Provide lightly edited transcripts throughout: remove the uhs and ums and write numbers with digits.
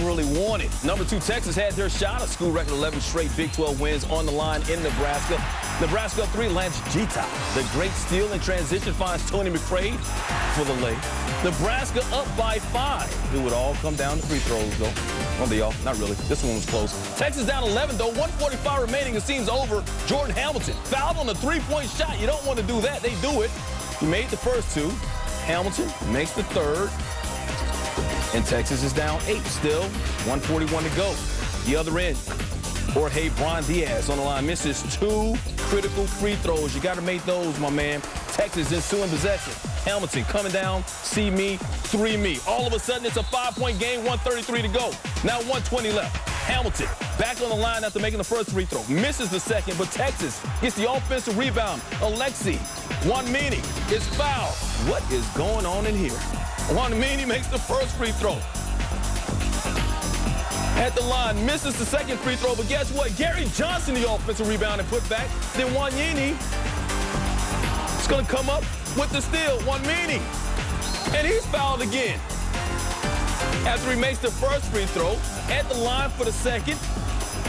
really want it. Number 2, Texas had their shot. A school record 11 straight Big 12 wins on the line in Nebraska. Nebraska up 3, Lance Gita. The great steal in transition finds Tony McCray for the lay. Nebraska up by 5. It would all come down to free throws, though. Well, they all, not really. This one was close. Texas down 11, though. 1:45 remaining. It seems over. Jordan Hamilton fouled on the three-point shot. You don't want to do that. They do it. He made the first 2. Hamilton makes the third. And Texas is down 8 still. 1:41 to go. The other end, Jorge Bron Diaz on the line misses 2 critical free throws. You got to make those, my man. Texas ensuing possession. Hamilton coming down, see me, 3 me. All of a sudden, it's a 5-point game, 1:33 to go. Now 1:20 left. Hamilton back on the line after making the first free throw. Misses the second, but Texas gets the offensive rebound. Alexi Wanmini is fouled. What is going on in here? Wanmini makes the first free throw. At the line, misses the second free throw, but guess what? Gary Johnson, the offensive rebound and put back. Then Wanmini is going to come up with the steal. Wanmini. And he's fouled again. After he makes the first free throw, at the line for the second.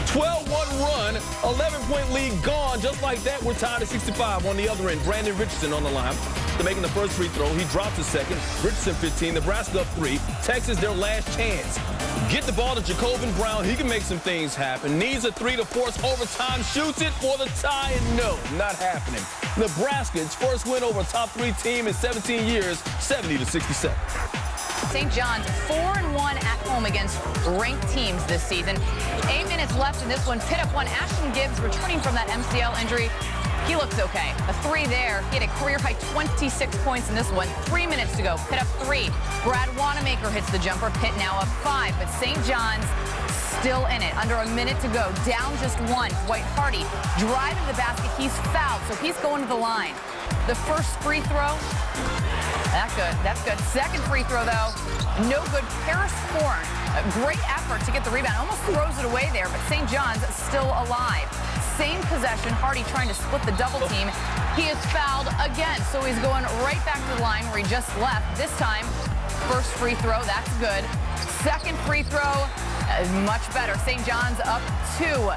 12-1 run, 11-point lead gone. Just like that, we're tied at 65 on the other end. Brandon Richardson on the line. They're making the first free throw. He drops the second. Richardson 15. Nebraska up 3. Texas, their last chance. Get the ball to Jacobin Brown. He can make some things happen. Needs a 3 to force overtime. Shoots it for the tie, and no, not happening. Nebraska, its first win over a top 3 team in 17 years, 70-67. St. John's 4-1 at home against ranked teams this season. 8 minutes left in this one. Pitt up 1. Ashton Gibbs returning from that MCL injury. He looks okay. A 3 there. He had a career-high 26 points in this one. 3 minutes to go. Pitt up 3. Brad Wanamaker hits the jumper. Pitt now up 5. But St. John's still in it. Under a minute to go. Down just 1. Dwight Hardy driving to the basket. He's fouled, so he's going to the line. The first free throw, that's good. That's good. Second free throw, though, no good. Paris Horn, a great effort to get the rebound. Almost throws it away there, but St. John's still alive. Same possession. Hardy trying to split the double team. He is fouled again, so he's going right back to the line where he just left. This time, first free throw, that's good. Second free throw, much better. St. John's up 2.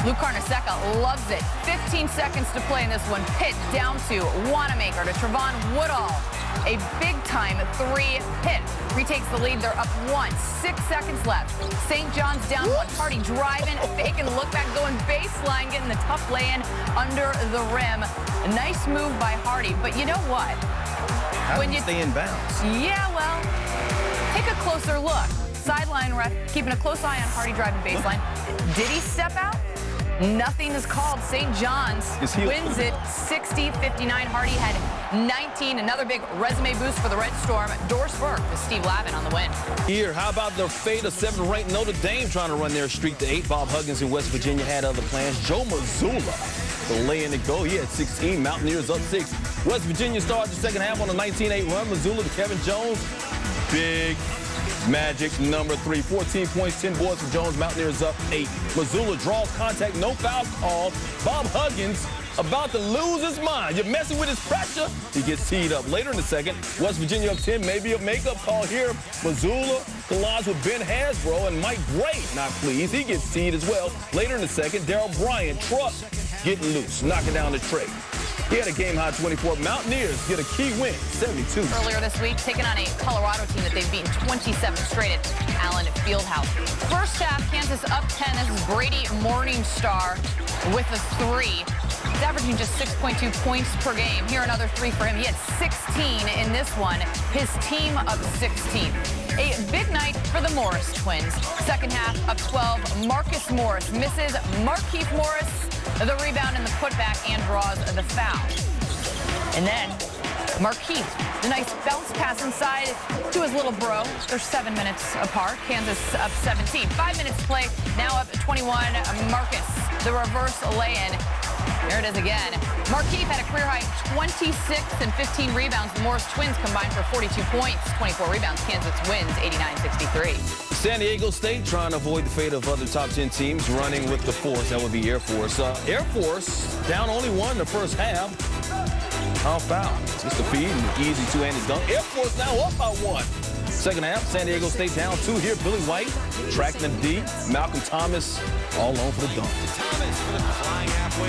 Luke Carnesecca loves it. 15 seconds to play in this one. Pitt down 2. Wanamaker to Trevon Woodall. A big-time 3. Pitt retakes the lead. They're up 1. 6 seconds left. St. John's down 1. Hardy driving, faking the look back, going baseline, getting the tough lay-in under the rim. A nice move by Hardy. But you know what? How did he stay in bounds? Yeah, well, take a closer look. Sideline ref keeping a close eye on Hardy driving baseline. Did he step out? Nothing is called. St. John's wins it 60-59. Hardy had 19. Another big resume boost for the Red Storm. Doris Burke with Steve Lavin on the win. Here, how about the fate of 7th-ranked Notre Dame trying to run their streak to 8? Bob Huggins in West Virginia had other plans. Joe Mazzulla, the lay-in to go. He had 16. Mountaineers up 6. West Virginia started the second half on a 19-8 run. Mazzulla to Kevin Jones. Big Magic number 3. 14 points, 10 boards for Jones. Mountaineers up 8. Mazzulla draws contact, no foul called. Bob Huggins about to lose his mind. You're messing with his pressure. He gets teed up. Later in the second, West Virginia up 10. Maybe a makeup call here. Mazzulla collides with Ben Hasbro and Mike Gray not pleased. He gets teed as well. Later in the second, Darryl Bryant, truck getting loose, knocking down the tray. He had a game-high 24. Mountaineers get a key win, 72. Earlier this week, taking on a Colorado team that they've beaten 27 straight at Allen Fieldhouse. First half, Kansas up 10. This is Brady Morningstar with a 3. He's averaging just 6.2 points per game. Here, another 3 for him. He had 16 in this one. His team up 16. A big night for the Morris twins. Second half up 12. Marcus Morris misses. Markeith Morris the rebound and the putback and draws the foul. And then Markeith, the nice bounce pass inside to his little bro. They're 7 minutes apart. Kansas up 17. 5 minutes to play. Now up 21. Marcus, the reverse lay-in. There it is again. Markeith had a career-high 26 and 15 rebounds. The Morris twins combined for 42 points, 24 rebounds. Kansas wins 89-63. San Diego State trying to avoid the fate of other top 10 teams, running with the force. That would be Air Force. Air Force down only 1 in the first half. Foul. Just a feed and easy two-handed dunk. Air Force now up by 1. Second half, San Diego State down 2 here. Billy White tracking the D. Malcolm Thomas all on for the dunk.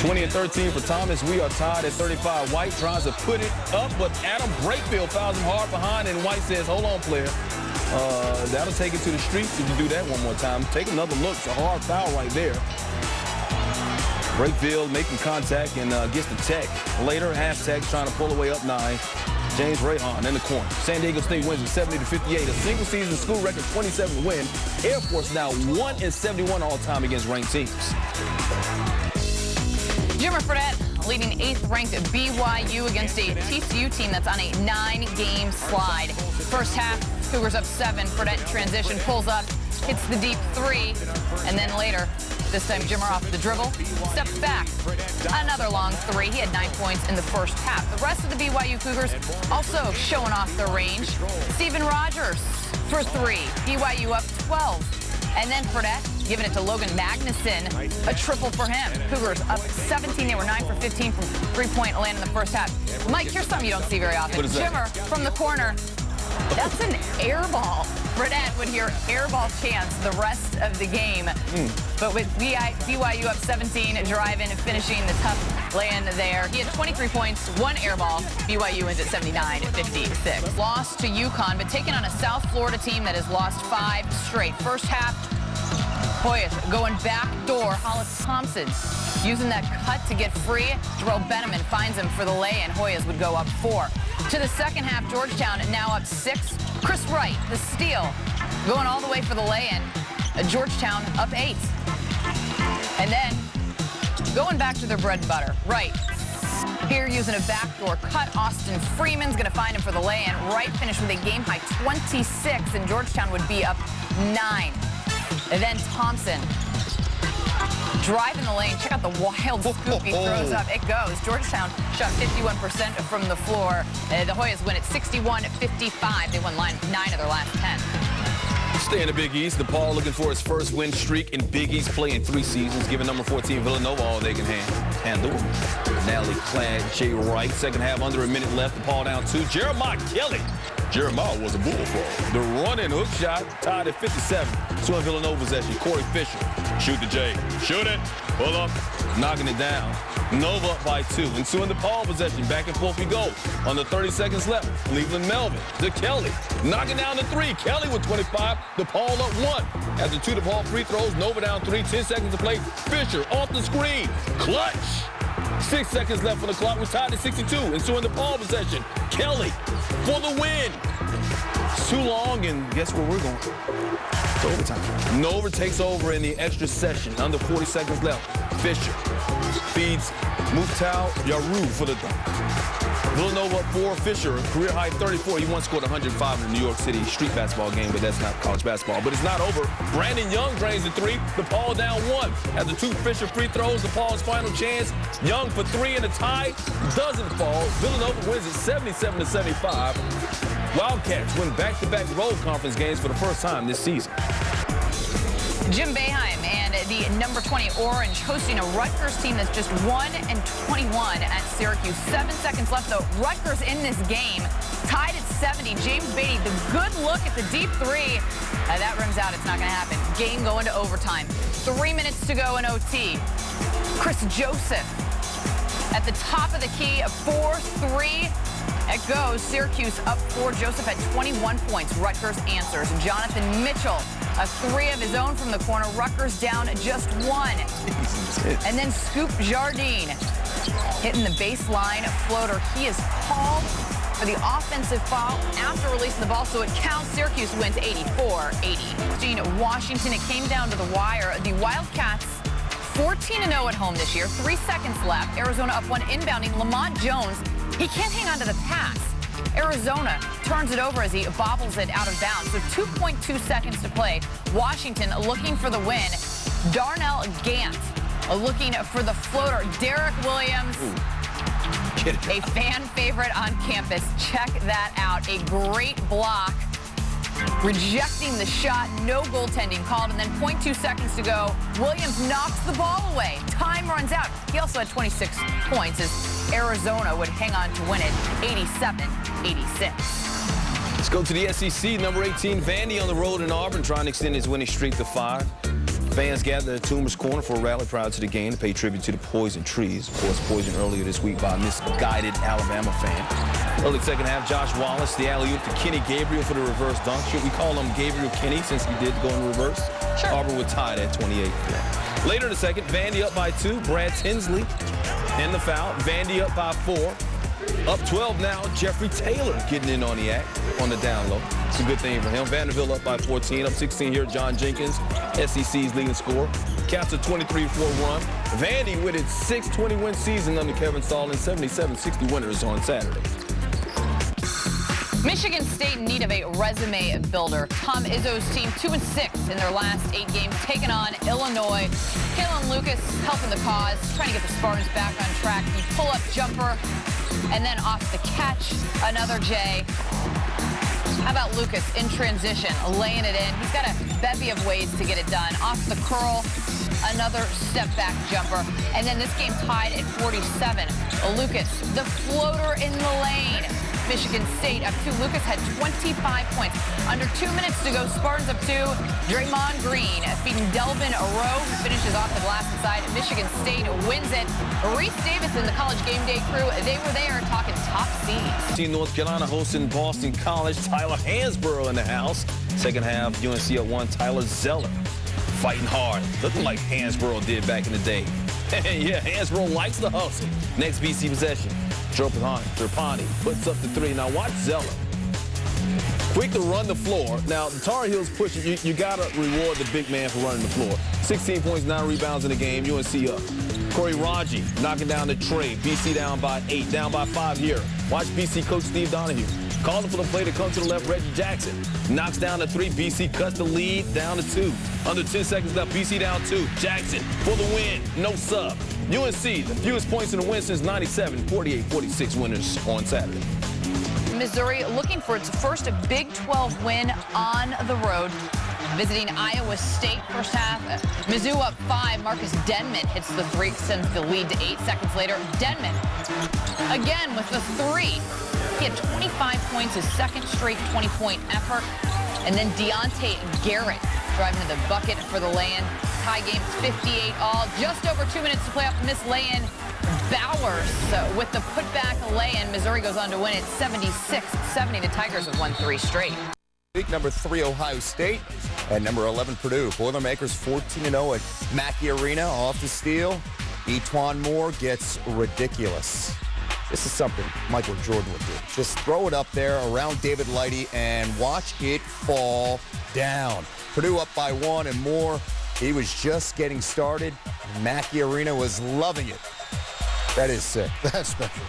20 and 13 for Thomas. We are tied at 35. White tries to put it up, but Adam Brakefield fouls him hard behind, and White says, hold on, player. That'll take it to the streets if you do that one more time. Take another look. It's a hard foul right there. Brakefield making contact and gets the tech. Later, Hashtag trying to pull away up 9. James Rahan in the corner. San Diego State wins at 70-58. A single-season school record 27 win. Air Force now 1-71 all-time against ranked teams. Jimmer Fredette leading 8th-ranked BYU against a TCU team that's on a 9-game slide. First half, Cougars up 7. Fredette transition, pulls up, hits the deep 3, and then later, this time Jimmer off the dribble, steps back. Another long 3. He had 9 points in the first half. The rest of the BYU Cougars also showing off their range. Steven Rogers for 3. BYU up 12. And then Fredette giving it to Logan Magnuson. A triple for him. Cougars up 17. They were 9 for 15 from three-point land in the first half. Mike, here's something you don't see very often. Jimmer from the corner. That's an air ball. Fredette would hear air ball chants the rest of the game. But with BYU up 17, driving and finishing the tough lay-in there. He had 23 points, 1 air ball. BYU wins at 79-56. Lost to UConn, but taking on a South Florida team that has lost 5 straight. First half, Hoyas going back door. Hollis Thompson using that cut to get free. Jarrell Benjamin finds him for the lay-in. Hoyas would go up 4. To the second half, Georgetown now up 6. Chris Wright, the steal, going all the way for the lay-in. Georgetown up 8. And then going back to their bread and butter. Wright here using a backdoor cut. Austin Freeman's going to find him for the lay-in. Wright finished with a game-high 26, and Georgetown would be up 9. And then Thompson driving the lane. Check out the wild scoop he throws up. It goes. Georgetown shot 51% from the floor. The Hoyas win at 61-55. They won 9 of their last 10. Stay in the Big East. DePaul looking for his first win streak in Big East play in 3 seasons, giving number 14 Villanova all they can handle. Nally clad Jay Wright. Second half, under a minute left. DePaul down 2. Jeremiah Kelly. Jeremiah was a bullfrog. The run-in hook shot tied at 57. So in Villanova possession, Corey Fisher. Shoot the J. Shoot it. Pull up. Knocking it down. Nova up by 2. And so in the DePaul possession, back and forth we go. Under 30 seconds left, Cleveland Melvin to Kelly. Knocking down the 3. Kelly with 25. DePaul up 1. After 2 DePaul free throws, Nova down 3. 10 seconds to play. Fisher off the screen. Clutch. 6 seconds left on the clock. We're tied at 62. And so in the DePaul possession, Kelly for the win. It's too long, and guess where we're going? It's overtime. Nova takes over in the extra session. Under 40 seconds left. Fisher feeds Mukhtar Yaru for the dunk. Villanova up 4. Fisher, career high 34. He once scored 105 in a New York City street basketball game, but that's not college basketball. But it's not over. Brandon Young drains the 3. DePaul down 1. After 2 Fisher free throws, DePaul's final chance. Young for 3 in the tie. Doesn't fall. Villanova wins at 77-75. Wildcats win back-to-back road conference games for the first time this season. Jim Boeheim and the number 20 Orange hosting a Rutgers team that's just 1-21 at Syracuse. 7 seconds left, though. Rutgers in this game tied at 70. James Beatty, the good look at the deep 3. That rims out. It's not going to happen. Game going to overtime. 3 minutes to go in OT. Chris Joseph at the top of the key, a 4-3. It goes. Syracuse up 4. Joseph had 21 points. Rutgers answers. Jonathan Mitchell, a 3 of his own from the corner. Rutgers down just 1. And then Scoop Jardine hitting the baseline floater. He is called for the offensive foul after releasing the ball, so it counts. Syracuse wins 84-80. Washington, it came down to the wire. The Wildcats 14-0 at home this year. 3 seconds left. Arizona up 1 inbounding. Lamont Jones, he can't hang on to the pass. Arizona turns it over as he bobbles it out of bounds. So 2.2 seconds to play. Washington looking for the win. Darnell Gant looking for the floater. Derek Williams, a fan favorite on campus. Check that out. A great block. Rejecting the shot. No goaltending called. And then 0.2 seconds to go. Williams knocks the ball away. Time runs out. He also had 26 points as Arizona would hang on to win it 87-86. Let's go to the SEC. Number 18, Vandy on the road in Auburn, trying to extend his winning streak to 5. Fans gathered at Toomer's Corner for a rally prior to the game to pay tribute to the poison trees. Of course, poisoned earlier this week by a misguided Alabama fan. Early second half, Josh Wallace, the alley-oop to Kenny Gabriel for the reverse dunk. Should we call him Gabriel Kenny since he did go in reverse? Sure. Auburn would tie it at 28. Later in the second, Vandy up by 2. Brad Tinsley in the foul. Vandy up by 4. Up 12 now, Jeffrey Taylor getting in on the act on the down low. It's a good thing for him. Vanderbilt up by 14. Up 16 here, John Jenkins, SEC's leading scorer. Caps a 23-4 run. Vandy with its 6-20-win season under Kevin Stallings, 77-60 winners on Saturday. Michigan State in need of a resume builder. Tom Izzo's team 2-6 in their last 8 games, taking on Illinois. Kalen Lucas helping the cause, trying to get the Spartans back on track. The pull-up jumper, and then off the catch, another J. How about Lucas in transition, laying it in? He's got a bevy of ways to get it done. Off the curl, another step-back jumper. And then this game tied at 47. Lucas, the floater in the lane. Michigan State up 2. Lucas had 25 points. Under 2 minutes to go, Spartans up 2. Draymond Green feeding Delvin Rowe, who finishes off the glass inside. Michigan State wins it. Reese Davis and the College Game Day crew, they were there talking top seeds. Team North Carolina hosting Boston College. Tyler Hansborough in the house. Second half, UNC at 1. Tyler Zeller fighting hard, looking like Hansborough did back in the day. Yeah, Hansborough likes the hustle. Next BC possession. Trapani puts up the 3. Now watch Zeller. Quick to run the floor. Now, the Tar Heels pushing. You got to reward the big man for running the floor. 16 points, 9 rebounds in the game. UNC up. Corey Raji knocking down the trade. BC down by 8, down by 5 here. Watch BC coach Steve Donahue. Calling for the play to come to the left. Reggie Jackson knocks down the 3. BC cuts the lead down to 2. Under 10 seconds left. BC down 2. Jackson for the win. No sub. UNC, the fewest points in the win since 97. 48-46 winners on Saturday. Missouri looking for its first Big 12 win on the road. Visiting Iowa State first half. Mizzou up 5. Marcus Denman hits the 3, sends the lead to 8 seconds later. Denman again with the 3. He had 25 points, his second straight 20-point effort. And then Deontay Garrett driving to the bucket for the lay-in. Tie game 58-all. Just over 2 minutes to play off Miss lay-in. Bowers with the putback lay-in. Missouri goes on to win it 76-70. The Tigers have won 3 straight. Number 3, Ohio State, and number 11, Purdue. Boilermakers 14-0 at Mackey Arena. Off the steal, Etwan Moore gets ridiculous. This is something Michael Jordan would do. Just throw it up there around David Lighty and watch it fall down. Purdue up by 1, and Moore, he was just getting started. Mackey Arena was loving it. That is sick. That's special.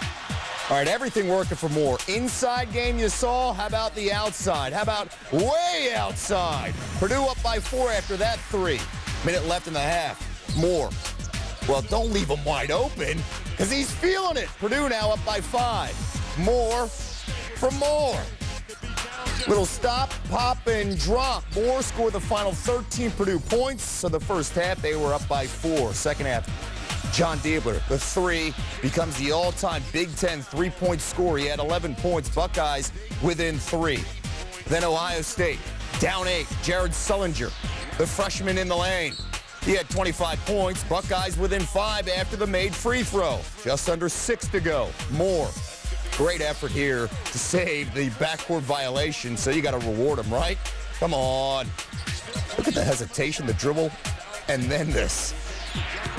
All right, everything working for Moore. Inside game you saw. How about the outside? How about way outside? Purdue up by 4 after that 3. Minute left in the half. Moore. Well, don't leave him wide open because he's feeling it. Purdue now up by 5. Moore from Moore. Little stop, pop, and drop. Moore scored the final 13 Purdue points. So the first half, they were up by 4. Second half, John Diebler, the 3, becomes the all-time Big Ten three-point scorer. He had 11 points. Buckeyes within 3. Then Ohio State, down 8. Jared Sullinger, the freshman in the lane. He had 25 points. Buckeyes within 5 after the made free throw. Just under 6 to go. Moore, great effort here to save the backcourt violation, so you got to reward him, right? Come on. Look at the hesitation, the dribble, and then this.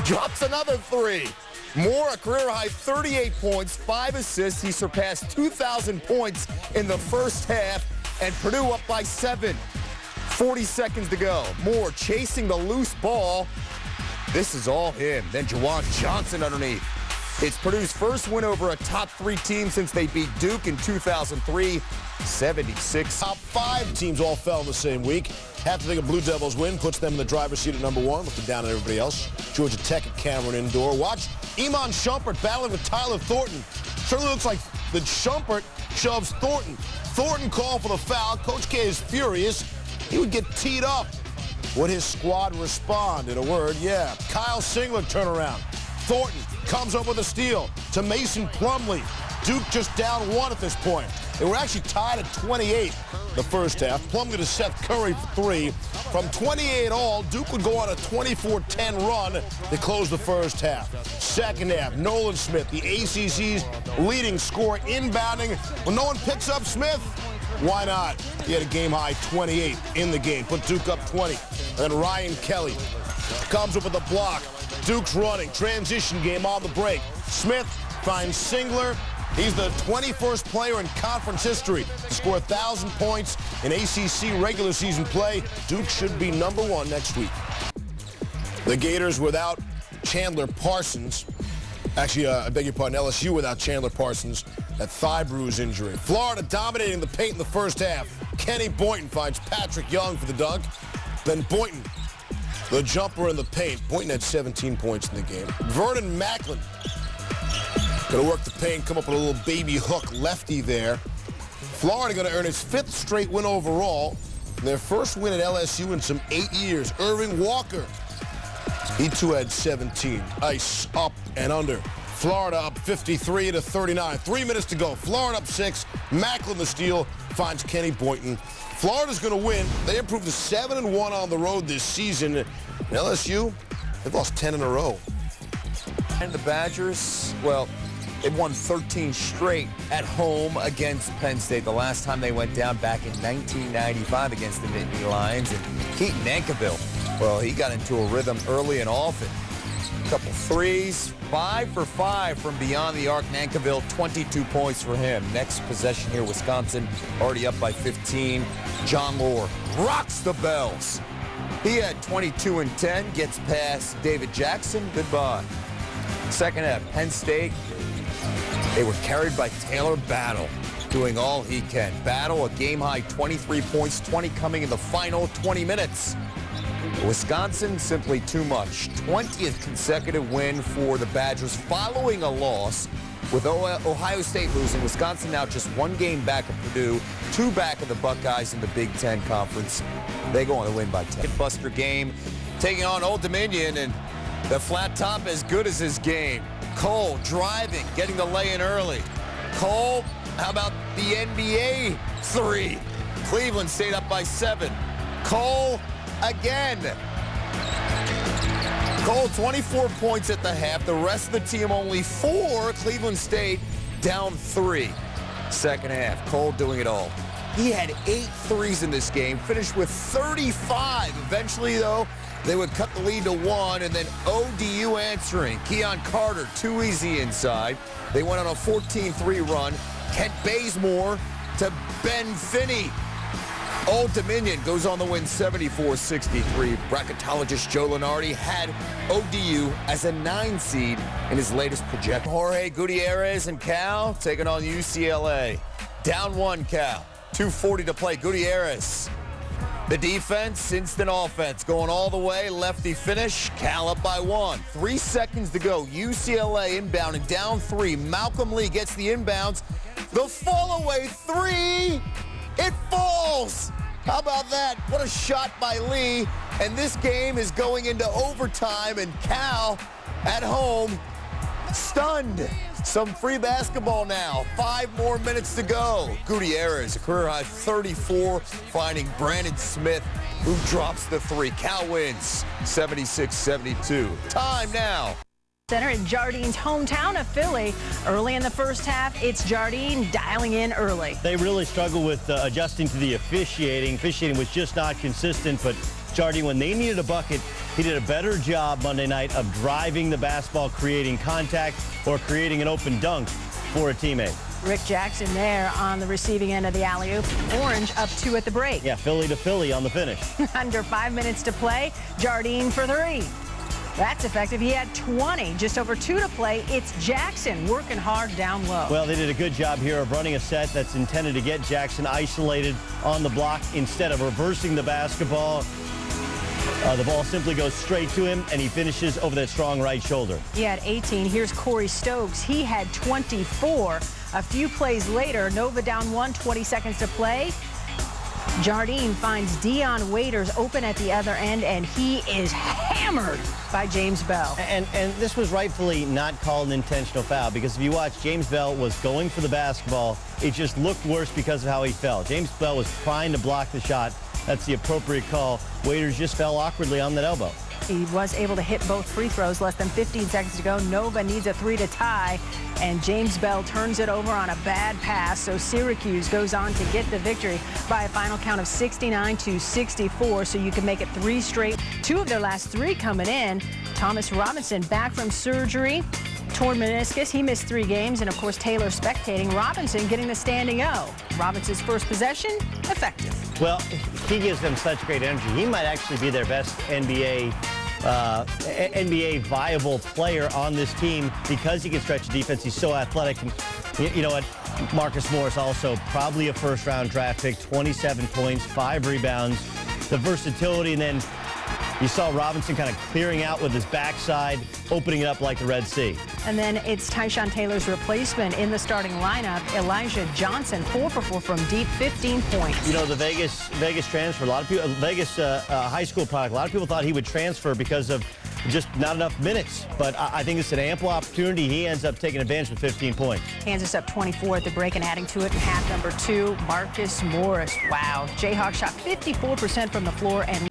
Drops another 3. Moore, a career-high 38 points, 5 assists. He surpassed 2,000 points in the first half, and Purdue up by 7. 40 seconds to go. Moore chasing the loose ball. This is all him. Then Juwan Johnson underneath. It's Purdue's first win over a top 3 team since they beat Duke in 2003, 76. Top 5 teams all fell in the same week. Have to think a Blue Devils win puts them in the driver's seat at number 1, looking down at everybody else. Georgia Tech at Cameron Indoor. Watch Iman Shumpert battling with Tyler Thornton. Certainly looks like the Shumpert shoves Thornton. Thornton called for the foul. Coach K is furious. He would get teed up. Would his squad respond? In a word, yeah. Kyle Singler turnaround. Thornton comes up with a steal to Mason Plumlee. Duke just down 1 at this point. They were actually tied at 28 the first half. Plumlee to Seth Curry for 3. From 28 all, Duke would go on a 24-10 run to close the first half. Second half, Nolan Smith, the ACC's leading scorer, inbounding. When no one picks up Smith, why not? He had a game-high 28 in the game, put Duke up 20. And then Ryan Kelly comes up with a block. Duke's running, transition game on the break. Smith finds Singler. He's the 21st player in conference history to score 1,000 points in ACC regular season play. Duke should be #1 next week. The Gators without Chandler Parsons. Actually, I beg your pardon, LSU without Chandler Parsons. That thigh bruise injury. Florida dominating the paint in the first half. Kenny Boynton finds Patrick Young for the dunk. Then Boynton, the jumper in the paint. Boynton had 17 points in the game. Vernon Macklin going to work the paint, come up with a little baby hook lefty there. Florida going to earn its 5th straight win overall. Their first win at LSU in some 8 years. Irving Walker, he too had 17. Ice up and under. Florida up 53-39. 3 minutes to go. Florida up 6. Macklin the steal finds Kenny Boynton. Florida's going to win. They improved to 7-1 on the road this season. And LSU, they've lost 10 in a row. And the Badgers, well, they've won 13 straight at home against Penn State. The last time they went down back in 1995 against the Nittany Lions. And Keaton Nankivell, well, he got into a rhythm early and often. A couple threes, 5 for 5 from beyond the arc. Nankivell, 22 points for him. Next possession here, Wisconsin already up by 15. John Lohr rocks the bells. He had 22 and 10, gets past David Jackson. Goodbye. Second half, Penn State, they were carried by Taylor Battle, doing all he can. Battle, a game-high 23 points, 20 coming in the final 20 minutes. Wisconsin, simply too much. 20th consecutive win for the Badgers following a loss. With Ohio State losing, Wisconsin now just 1 game back of Purdue, 2 back of the Buckeyes in the Big Ten Conference. They go on to win by 10. Buster game taking on Old Dominion, and the flat top as good as his game. Cole driving, getting the lay-in early. Cole, how about the NBA 3? Cleveland stayed up by 7. Cole again. Cole, 24 points at the half. The rest of the team only 4. Cleveland State down 3. Second half, Cole doing it all. He had 8 threes in this game, finished with 35. Eventually, though, they would cut the lead to 1, and then ODU answering. Keon Carter, too easy inside. They went on a 14-3 run. Kent Bazemore to Ben Finney. Old Dominion goes on to win 74-63. Bracketologist Joe Lenardi had ODU as a 9 seed in his latest projection. Jorge Gutierrez and Cal taking on UCLA. Down 1 Cal. 2:40 to play. Gutierrez. The defense, instant offense, going all the way. Lefty finish. Cal up by 1. 3 seconds to go. UCLA inbounding down 3. Malcolm Lee gets the inbounds. The fall-away 3. It falls. How about that? What a shot by Lee. And this game is going into overtime, and Cal at home stunned. Some free basketball now. 5 more minutes to go. Gutierrez, a career-high 34, finding Brandon Smith, who drops the 3. Cal wins 76-72. Time now. Center in Jardine's hometown of Philly. Early in the first half, it's Jardine dialing in early. They really struggle with adjusting to the officiating. Officiating was just not consistent, but Jardine, when they needed a bucket, he did a better job Monday night of driving the basketball, creating contact, or creating an open dunk for a teammate. Rick Jackson there on the receiving end of the alley-oop. Orange up 2 at the break. Yeah, Philly to Philly on the finish. Under 5 minutes to play, Jardine for 3. That's effective. He had 20. Just over 2 to play. It's Jackson working hard down low. Well, they did a good job here of running a set that's intended to get Jackson isolated on the block instead of reversing the basketball. The ball simply goes straight to him, and he finishes over that strong right shoulder. He had 18. Here's Corey Stokes. He had 24. A few plays later, Nova down 1, 20 seconds to play. Jardine finds Dion Waiters open at the other end, and he is hammered by James Bell. And this was rightfully not called an intentional foul, because if you watch, James Bell was going for the basketball. It just looked worse because of how he fell. James Bell was trying to block the shot. That's the appropriate call. Waiters just fell awkwardly on that elbow. He was able to hit both free throws. Less than 15 seconds to go. Nova needs a 3 to tie, and James Bell turns it over on a bad pass. So Syracuse goes on to get the victory by a final count of 69-64. So you can make it 3 straight. 2 of their last 3 coming in. Thomas Robinson back from surgery. Torn meniscus. He missed 3 games. And, of course, Taylor spectating. Robinson getting the standing O. Robinson's first possession, effective. Well, he gives them such great energy. He might actually be their best NBA viable player on this team because he can stretch the defense. He's so athletic. And you know what? Marcus Morris also probably a first-round draft pick, 27 points, 5 rebounds. The versatility, and then you saw Robinson kind of clearing out with his backside, opening it up like the Red Sea. And then it's Tyshawn Taylor's replacement in the starting lineup, Elijah Johnson, 4 for 4 from deep, 15 points. You know, the Vegas transfer, a lot of people, Vegas high school product, a lot of people thought he would transfer because of just not enough minutes. But I think it's an ample opportunity. He ends up taking advantage with 15 points. Kansas up 24 at the break, and adding to it in half number 2, Marcus Morris. Wow. Jayhawks shot 54% from the floor and